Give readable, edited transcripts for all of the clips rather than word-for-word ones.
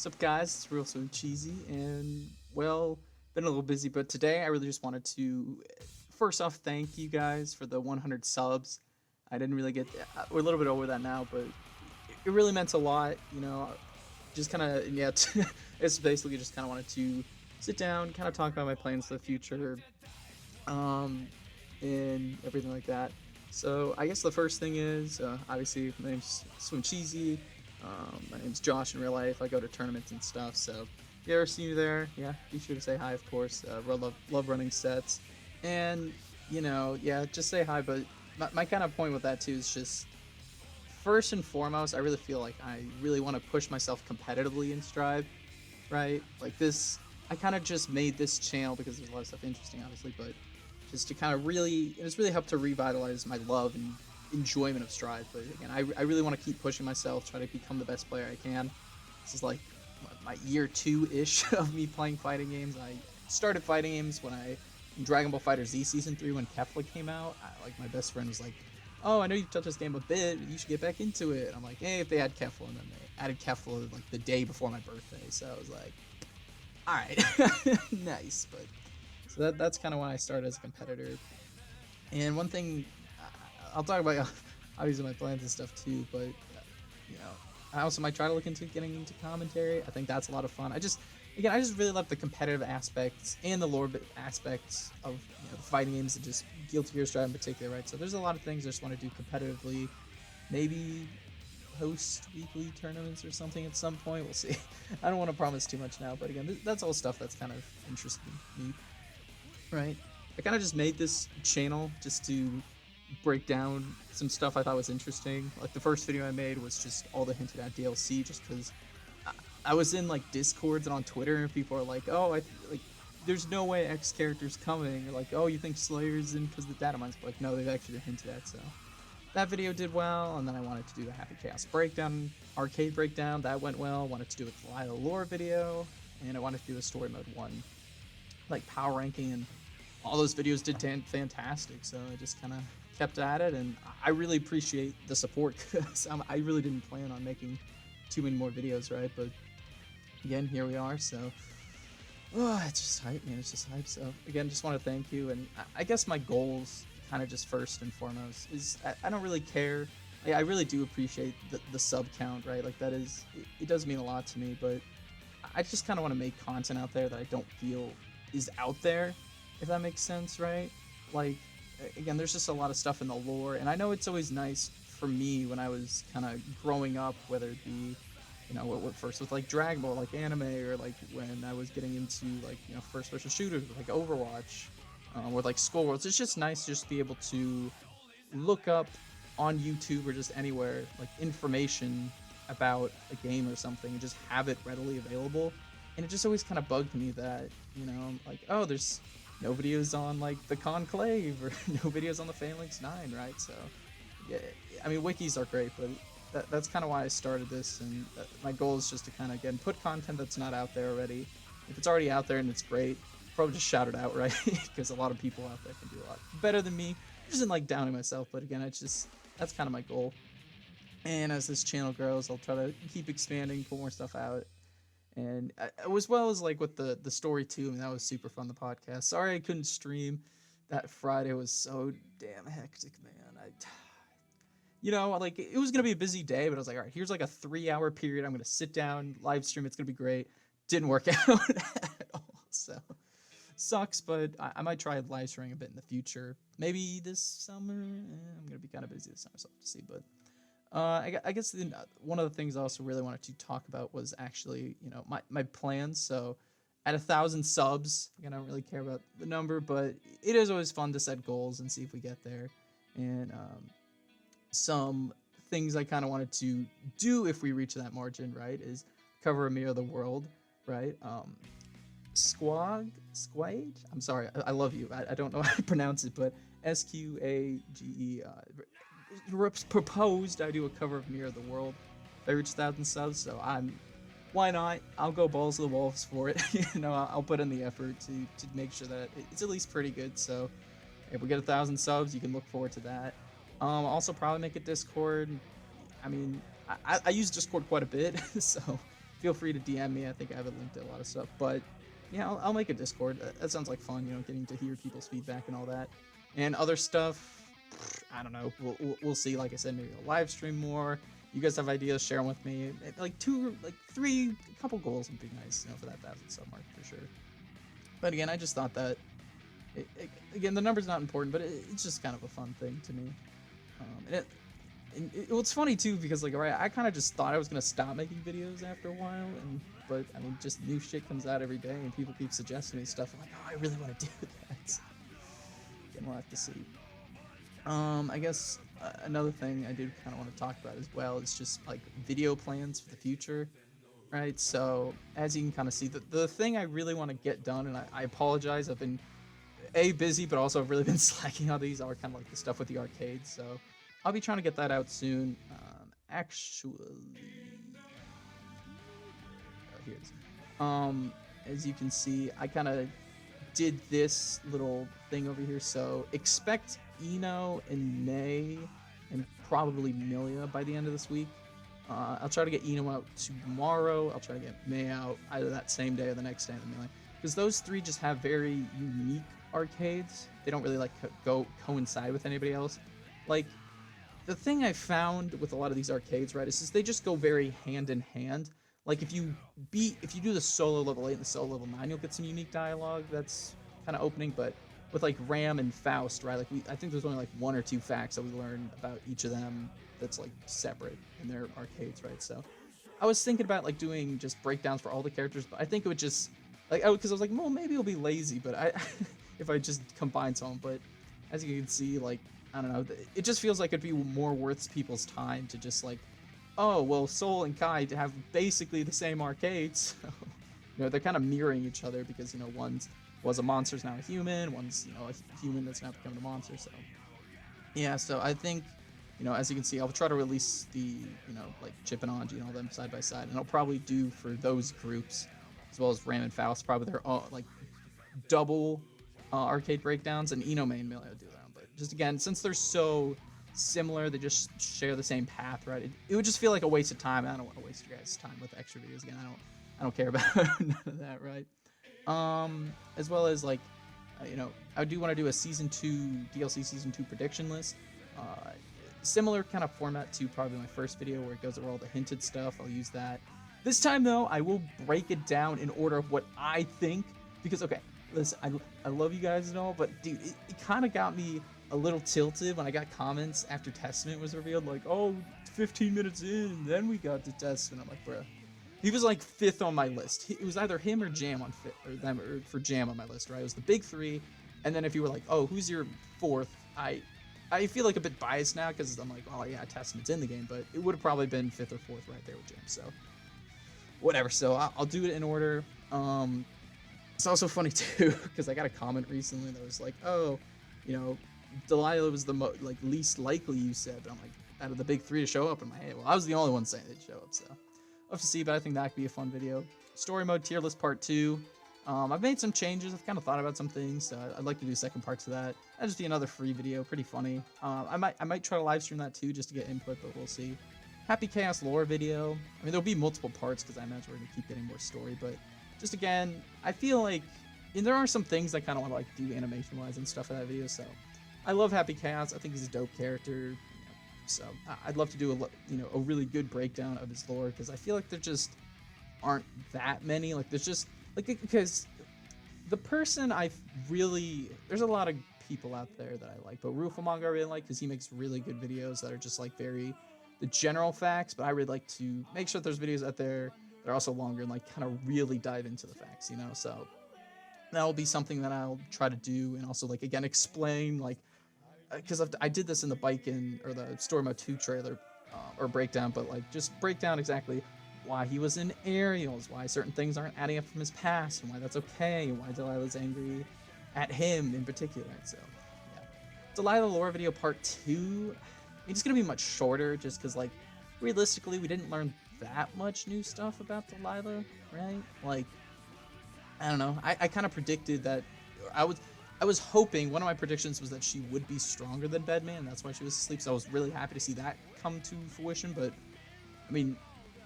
What's up, guys? It's Real So Cheesy, and well, been a little busy, but today I really just wanted to first off thank you guys for the 100 subs. I didn't really get we're a little bit over that now, but it really meant a lot. Just kind of yeah, it's basically just kind of wanted to sit down, kind of talk about my plans for the future, um, and everything like that. So I guess the first thing is obviously my name's Swim Cheesy. My name's Josh in real life. I go to tournaments and stuff. So if you ever see me there, yeah, be sure to say hi. Of course, love running sets, and yeah, just say hi. But my kind of point with that too is just first and foremost, I really feel like I really want to push myself competitively in Strive, right? Like this, I kind of just made this channel because there's a lot of stuff interesting, obviously, but just to kind of really, it's really helped to revitalize my love and enjoyment of Strive. But again, I really want to keep pushing myself, try to become the best player I can. This is like my year two-ish of me playing fighting games. I started fighting games when in Dragon Ball Fighter Z Season 3 when Kefla came out. Like my best friend was like, oh, I know you've touched this game a bit, but you should get back into it. I'm like, hey, if they had Kefla, and then they added Kefla like the day before my birthday, so I was like, all right, nice. But so that's kind of when I started as a competitor. And one thing I'll talk about obviously my plans and stuff too, but you know, I also might try to look into getting into commentary. I think that's a lot of fun. I just really love the competitive aspects and the lore aspects of the fighting games and just Guilty Gear Strive in particular, right? So there's a lot of things I just want to do competitively. Maybe host weekly tournaments or something at some point. We'll see. I don't want to promise too much now, but again, that's all stuff that's kind of interesting me, right? I kind of just made this channel just to break down some stuff I thought was interesting. Like the first video I made was just all the hinted at DLC, just because I was in like Discords and on Twitter, and people are like, "Oh, like, there's no way X character's coming," or like, "Oh, you think Slayer's in because the data mines?" But like, no, they've actually been hinted at. So that video did well, and then I wanted to do the Happy Chaos breakdown, arcade breakdown. That went well. Wanted to do a Lyle lore video, and I wanted to do a story mode one, like power ranking, and all those videos did fantastic. So I just kind of kept at it, and I really appreciate the support because I really didn't plan on making too many more videos, right? But again, here we are. So it's just hype, man. It's just hype. So again, just want to thank you, and I guess my goals, kind of just first and foremost, is I don't really care. I really do appreciate the sub count, right? Like that is, it does mean a lot to me, but I just kind of want to make content out there that I don't feel is out there, if that makes sense, right? Like, again, there's just a lot of stuff in the lore, and I know it's always nice for me when I was kind of growing up, whether it be, what first with like Dragon Ball, like anime, or like when I was getting into like, first-person shooters, like Overwatch, or like Skull Worlds. It's just nice to just be able to look up on YouTube or just anywhere like information about a game or something and just have it readily available. And it just always kind of bugged me that, like, oh, there's no videos on like the Conclave or no videos on the Phalanx 9, right? So, yeah, I mean, wikis are great, but that's kind of why I started this. And my goal is just to kind of, again, put content that's not out there already. If it's already out there and it's great, probably just shout it out, right? Because a lot of people out there can do a lot better than me. I isn't like downing myself, but again, that's kind of my goal. And as this channel grows, I'll try to keep expanding, put more stuff out, and as well as like with the story too. I mean, that was super fun. The podcast. Sorry I couldn't stream. That Friday was so damn hectic, man. Like it was gonna be a busy day, but I was like, all right, here's like a 3 hour period. I'm gonna sit down, live stream. It's gonna be great. Didn't work out at all. So sucks, but I might try live streaming a bit in the future. Maybe this summer. I'm gonna be kind of busy this summer, so I'll have to see. But I guess one of the things I also really wanted to talk about was actually, my plans. So at 1,000 subs, again, I don't really care about the number, but it is always fun to set goals and see if we get there. And some things I kind of wanted to do if we reach that margin, right, is cover a Mirror of the World, right? Squage? I'm sorry, I love you. I don't know how to pronounce it, but Squage. Proposed I do a cover of Mirror of the World if I reach 1,000 subs, so why not? I'll go balls to the walls for it. I'll put in the effort to make sure that it's at least pretty good. So if we get 1,000 subs, you can look forward to that. Also probably make a Discord. I mean, I use Discord quite a bit, so feel free to DM me. I think I have a link to a lot of stuff. But yeah, I'll make a Discord. That sounds like fun, you know, getting to hear people's feedback and all that. And other stuff, I don't know. We'll see. Like I said, maybe I'll live stream more. You guys have ideas, share them with me. Like 2, like 3, a couple goals would be nice, you know, for that 1,000 sub mark for sure. But again, I just thought that, again, the number's not important, but it's just kind of a fun thing to me. It's funny too, because like, right, I kind of just thought I was gonna stop making videos after a while, but I mean, just new shit comes out every day, and people keep suggesting me stuff. I'm like, oh, I really want to do that. Again, we'll have to see. I guess another thing I did kind of want to talk about as well is just like video plans for the future, right? So as you can kind of see, the thing I really want to get done, and I apologize, I've been busy, but also I've really been slacking on these, are kind of like the stuff with the arcades. So I'll be trying to get that out soon. Actually, oh, here it is. As you can see, I kind of did this little thing over here. So expect Eno in May and probably Milia by the end of this week. I'll try to get Eno out tomorrow. I'll try to get May out either that same day or the next day in the Milia, because those 3 just have very unique arcades. They don't really like coincide with anybody else. Like, the thing I found with a lot of these arcades, right, is they just go very hand in hand. Like if you do the solo level 8 and the solo level 9, you'll get some unique dialogue that's kind of opening. But with like Ram and Faust, right, like I think there's only like 1 or 2 facts that we learned about each of them that's like separate in their arcades, right? So I was thinking about like doing just breakdowns for all the characters, but I think it would just like, because I was like, well, maybe it'll be lazy, but if I just combine some. But as you can see, like, I don't know, it just feels like it'd be more worth people's time to just like, oh, well, Soul and Kai have basically the same arcades. You know, they're kind of mirroring each other because, you know, one was a monster, is now a human, one's, you know, a human that's now becoming a monster. So yeah, so I think, you know, as you can see, I'll try to release the, you know, like Chip and Anji and all them side by side, and I'll probably do for those groups, as well as Ram and Faust, probably their like double arcade breakdowns, and Eno Main Melee will do that. But just again, since they're so similar, they just share the same path, right? It would just feel like a waste of time. I don't want to waste your guys' time with extra videos. Again, I don't care about none of that, right? As well as like, you know, I do want to do a season 2 DLC season 2 prediction list. Similar kind of format to probably my first video where it goes over all the hinted stuff. I'll use that. This time though, I will break it down in order of what I think, because okay, listen, I love you guys and all, but dude, it kind of got me a little tilted when I got comments after Testament was revealed, like, oh, 15 minutes in, then we got to Testament. I'm like, bruh. He was like 5th on my list. It was either him or Jam on 5th, or them, or for Jam on my list, right? It was the big 3, and then if you were like, oh, who's your 4th? I feel like a bit biased now because I'm like, oh yeah, Testament's in the game, but it would have probably been 5th or 4th right there with Jam. So whatever. So I'll do it in order. It's also funny too because I got a comment recently that was like, oh, you know, Delilah was the least likely, you said. But I'm like, out of the big 3 to show up in my head, well, I was the only one saying they'd show up. So I'll have to see, but I think that could be a fun video. Story mode tier list part 2. I've made some changes. I've kind of thought about some things, so I'd like to do second parts of that. That'd just be another free video, pretty funny. I might try to live stream that too, just to get input, but we'll see. Happy Chaos lore video. I mean, there'll be multiple parts because I imagine we're gonna keep getting more story, but just again, I feel like, and there are some things I kind of want to like do animation-wise and stuff for that video. So I love Happy Chaos. I think he's a dope character. You know, so I'd love to do a really good breakdown of his lore because I feel like there just aren't that many. Like there's just like, because the person there's a lot of people out there that I like, but Rufamanga I really like because he makes really good videos that are just like the general facts, but I really like to make sure that there's videos out there that are also longer and like kind of really dive into the facts, you know. So that'll be something that I'll try to do, and also like again explain, like, because I did this in the or the Story Mode 2 trailer or breakdown, but like just break down exactly why he was in Aerials, why certain things aren't adding up from his past, and why that's okay, and why Delilah's angry at him in particular. So yeah, Delilah lore video part 2. It's gonna be much shorter, just because like realistically we didn't learn that much new stuff about Delilah, right? Like, I don't know. I kind of predicted that. I was hoping, one of my predictions was that she would be stronger than Bedman, and that's why she was asleep. So I was really happy to see that come to fruition. But I mean,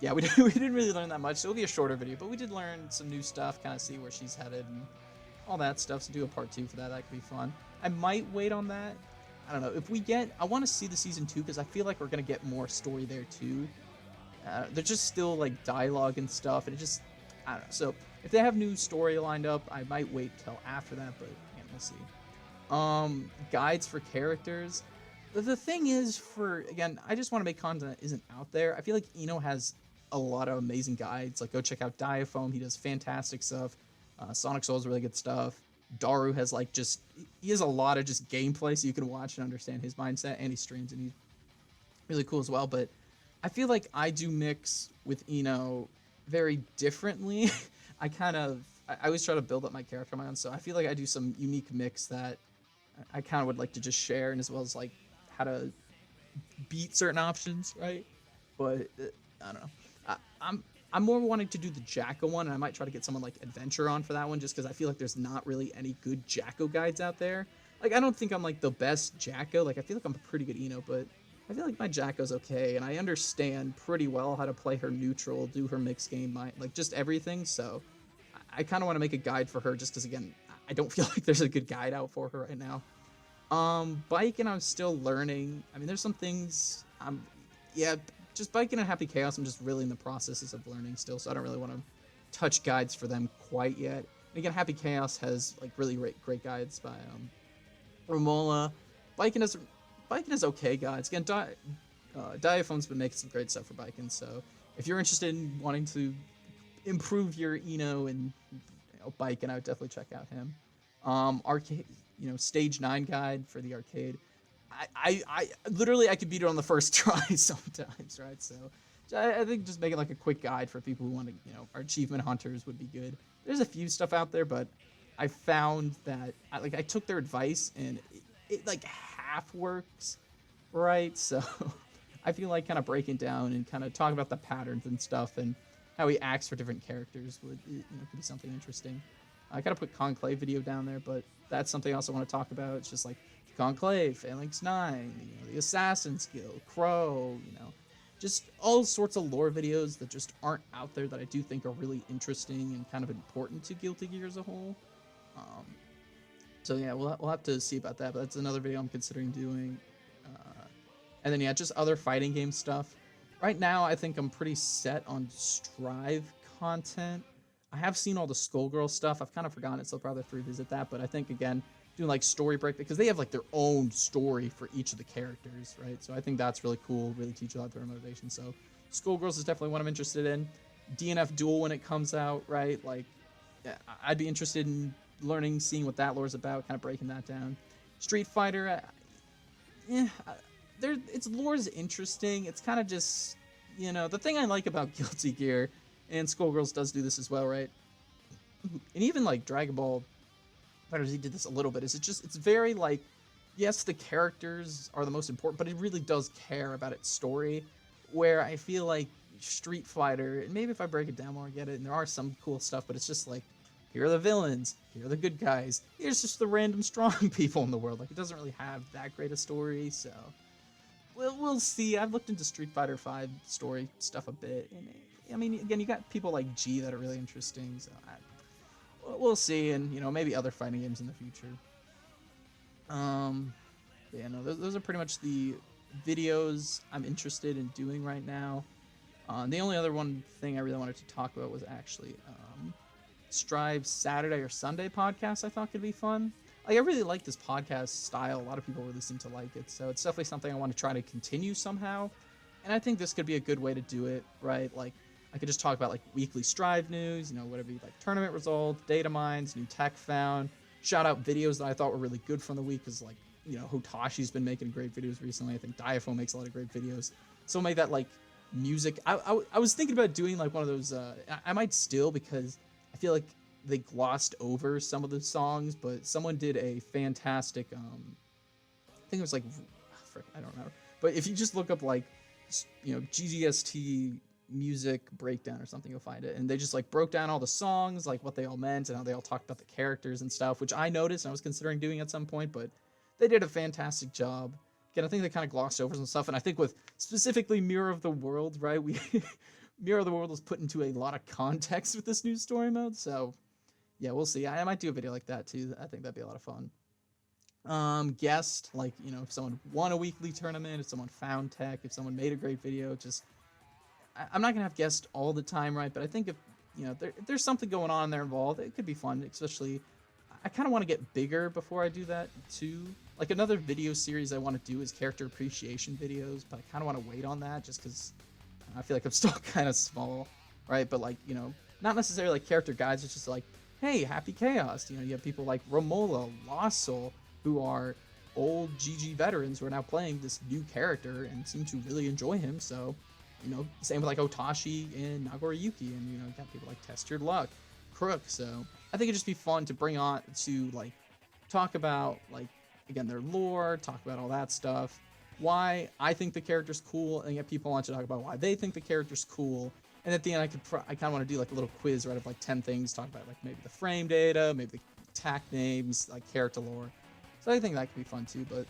yeah, we didn't really learn that much. So it'll be a shorter video, but we did learn some new stuff, kind of see where she's headed and all that stuff. So do a part 2 for that. That could be fun. I might wait on that. I don't know. If we get, I want to see the season 2 because I feel like we're gonna get more story there too. There's just still like dialogue and stuff, and it just, I don't know. So if they have new story lined up, I might wait till after that, but yeah, we'll see. Guides for characters. The thing is, for again, I just want to make content that isn't out there. I feel like Eno has a lot of amazing guides. Like, go check out Diafoam. He does fantastic stuff. Sonic Soul is really good stuff. Daru has like just, he has a lot of just gameplay, so you can watch and understand his mindset, and he streams, and he's really cool as well. But I feel like I do mix with Eno very differently. I always try to build up my character on my own, so I feel like I do some unique mix that I kind of would like to just share, and as well as like how to beat certain options, right? But I don't know. I'm more wanting to do the Jacko one, and I might try to get someone like Adventure on for that one, just because I feel like there's not really any good Jacko guides out there. Like, I don't think I'm like the best Jacko. Like, I feel like I'm a pretty good Eno, but I feel like my Jacko's okay, and I understand pretty well how to play her neutral, do her mixed game, like just everything. So I kind of want to make a guide for her, just because again, I don't feel like there's a good guide out for her right now. Biking, I'm still learning. I mean, there's some things yeah, just Biking and Happy Chaos, I'm just really in the processes of learning still, so I don't really want to touch guides for them quite yet. And again, Happy Chaos has like really great guides by Romola. Biking is okay guides. Again, Diafoam's been making some great stuff for Biking, so if you're interested in wanting to improve your Eno and Biking, I would definitely check out him. Arcade, Stage 9 guide for the arcade. I literally, I could beat it on the first try sometimes, right? So I think just making like a quick guide for people who want to, are achievement hunters would be good. There's a few stuff out there, but I found that I took their advice and it like half works, right? So I feel like kind of breaking down and kind of talking about the patterns and stuff and how he acts for different characters could be something interesting. I gotta put Conclave video down there, but that's something else I want to talk about. It's just like Conclave, Phalanx 9, the Assassin's Guild, Crow, just all sorts of lore videos that just aren't out there that I do think are really interesting and kind of important to Guilty Gear as a whole. So yeah, we'll have to see about that, but that's another video I'm considering doing. And then yeah, just other fighting game stuff. Right now, I think I'm pretty set on Strive content. I have seen all the Skullgirl stuff. I've kind of forgotten it, so I'll probably have to revisit that. But I think, again, doing like story break, because they have like their own story for each of the characters, right? So I think that's really cool, really teach a lot of their motivation. So Skullgirls is definitely one I'm interested in. DNF Duel when it comes out, right? Like, yeah, I'd be interested in learning, seeing what that lore is about, kind of breaking that down. Street Fighter, its lore is interesting. It's kind of just, the thing I like about Guilty Gear, and Skullgirls does do this as well, right? And even like Dragon Ball FighterZ did this a little bit. It's very like, yes, the characters are the most important, but it really does care about its story. Where I feel like Street Fighter, and maybe if I break it down more, I get it, and there are some cool stuff, but it's just like, here are the villains, here are the good guys, here's just the random strong people in the world. Like, it doesn't really have that great a story, so we'll see. I've looked into Street Fighter V story stuff a bit, and I mean, again, you got people like G that are really interesting, so we'll see, and maybe other fighting games in the future. Yeah, no, those are pretty much the videos I'm interested in doing right now. The only other one thing I really wanted to talk about was actually Strive's Saturday or Sunday podcast. I thought could be fun. Like, I really like this podcast style. A lot of people really seem to like it, so it's definitely something I want to try to continue somehow. And I think this could be a good way to do it, right? Like, I could just talk about like weekly Strive news, whatever you like, tournament results, data mines, new tech found, shout out videos that I thought were really good from the week, because like, Hotashi's been making great videos recently. I think Diafoam makes a lot of great videos. So make that like music. I was thinking about doing like one of those. I might still, because I feel like they glossed over some of the songs, but someone did a fantastic. I think it was like, frick, I don't know. But if you just look up like, GGST music breakdown or something, you'll find it, and they just like broke down all the songs, like what they all meant and how they all talked about the characters and stuff, which I noticed and I was considering doing at some point, but they did a fantastic job. Again, I think they kind of glossed over some stuff, and I think with specifically Mirror of the World, right, we Mirror of the World was put into a lot of context with this new story mode. So yeah, we'll see. I might do a video like that too. I think that'd be a lot of fun. Guest, like, you know, if someone won a weekly tournament, if someone found tech, if someone made a great video, just I'm not gonna have guests all the time, right? But I think if you know if there's something going on there involved, it could be fun. Especially, I kind of want to get bigger before I do that too. Like another video series I want to do is character appreciation videos, but I kind of want to wait on that just because I feel like I'm still kind of small, right? But like, you know, not necessarily like character guides. It's just like, hey, Happy Chaos. You know, you have people like Romola, Lost Soul, who are old GG veterans who are now playing this new character and seem to really enjoy him. So, you know, same with like Otashi and Nagoriyuki, and you know, you got people like Test Your Luck, Crook. So I think it'd just be fun to bring on to like talk about like again their lore, talk about all that stuff, why I think the character's cool, and get people on to talk about why they think the character's cool. And at the end, I kind of want to do like a little quiz, right, of like 10 things, talk about like maybe the frame data, maybe the attack names, like character lore. So I think that could be fun too. But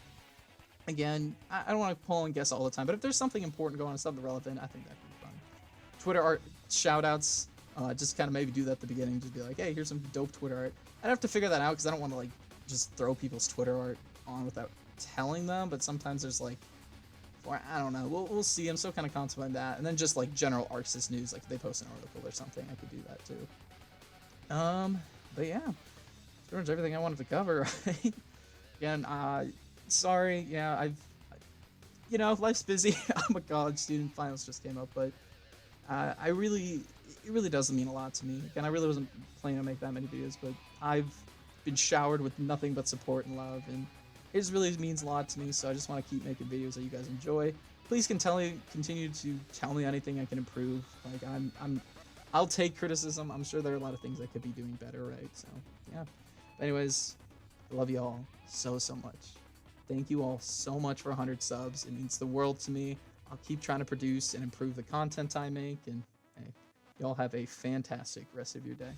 again, I don't want to pull and guess all the time. But if there's something important going on, something relevant, I think that could be fun. Twitter art shout outs, just kind of maybe do that at the beginning. Just be like, hey, here's some dope Twitter art. I'd have to figure that out because I don't want to like just throw people's Twitter art on without telling them. But sometimes there's like, or I don't know, we'll see. I'm still kind of contemplating that. And then just like general Arxis news, like if they post an article or something, I could do that too. But yeah, pretty much everything I wanted to cover. Right? Again, sorry, yeah, you know, life's busy. I'm a college student. Finals just came up, but it really doesn't mean a lot to me. Again, I really wasn't planning to make that many videos, but I've been showered with nothing but support and love, and it just really means a lot to me. So I just want to keep making videos that you guys enjoy. Please continue to tell me anything I can improve. Like I'll take criticism. I'm sure there are a lot of things I could be doing better, right? So yeah. But anyways, I love you all so much. Thank you all so much for 100 subs. It means the world to me. I'll keep trying to produce and improve the content I make, and hey, y'all have a fantastic rest of your day.